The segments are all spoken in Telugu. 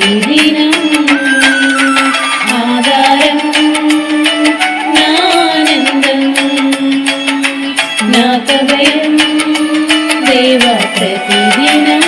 ప్రతిదినం ఆధారం నా ఆనందం నా కభయం దేవా ప్రతిదినం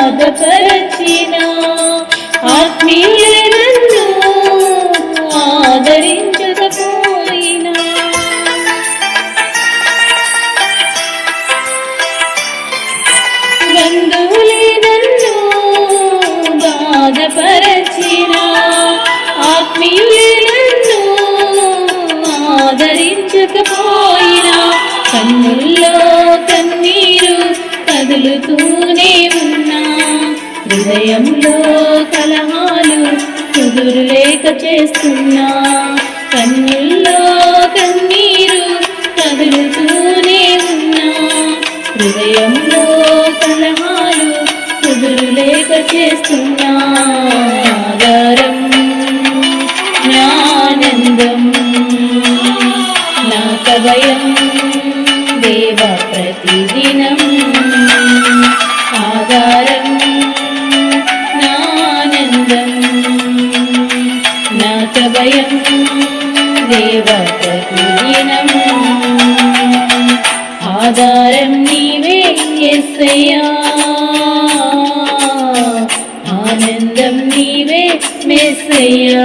బాధపరచిన ఆత్మీయులే నన్ను ఆదరించకపోయినా బంధువులే నన్ను బాధపరచిన ఆత్మీయులే నన్ను ఆదరించకపోయినా కన్నుల్లో కన్నీరు కదులుతూనే ఉన్నా హృదయంలో కలహాలు కుదురులేక చేస్తున్నా కన్నుల్లో కన్నీరు కదులుతూనే ఉన్నా హృదయంలో కలహాలు కుదురులేక చేస్తున్నా ఆధారం నా ఆనందం నా కభయం దేవా ప్రతిదినం ఆధారం నా ఆనందం నా కభయం దేవా ప్రతిదినం ఆధారం నీవే యేసయ్యా ఆనందం నీవే మెస్సయ్యా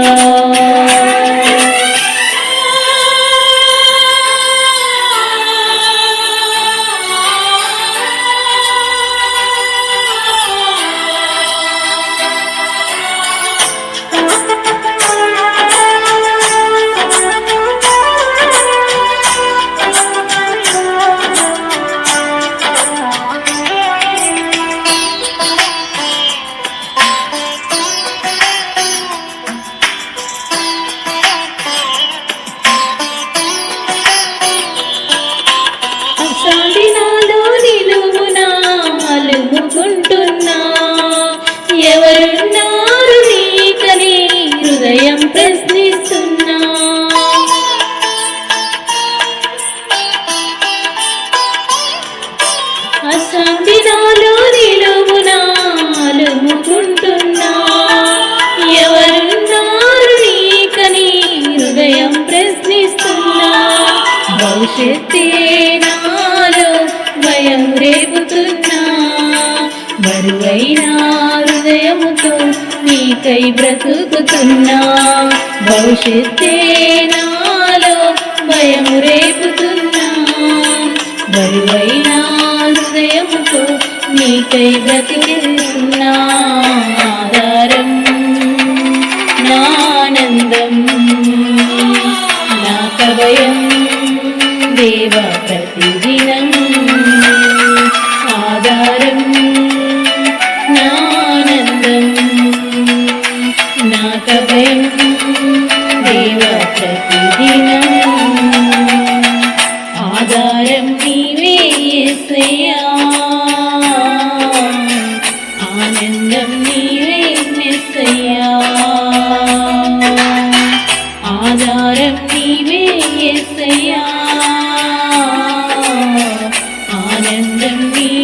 ఎవరున్నారు నీకని హృదయం ప్రశ్నిస్తున్నా అశాంతి నాలో నిలువునాలుముకుంటున్నా ఎవరున్నారు నీకని హృదయం ప్రశ్నిస్తున్నా భవిష్యత్తే నాలో భయం రేపుతున్నా బరువైనా హృదయముతో నీకై బ్రతుకుతున్నా భవిష్యత్తే నాలో భయము రేపుతున్నా బరువైనా హృదయముతో నీకై బ్రతికిస్తున్నా ఆధారం నా ఆనందం నా కభయం దేవా ప్రతిదినం ఆధారం నా ఆనందం నా కభయం దేవా ప్రతిదినం ఆధారం నీవే యేసయ్యా ఆనందం నీవే మెస్సయ్యా ఆధారం నీవే యేసయ్యా ఆనందం నీవే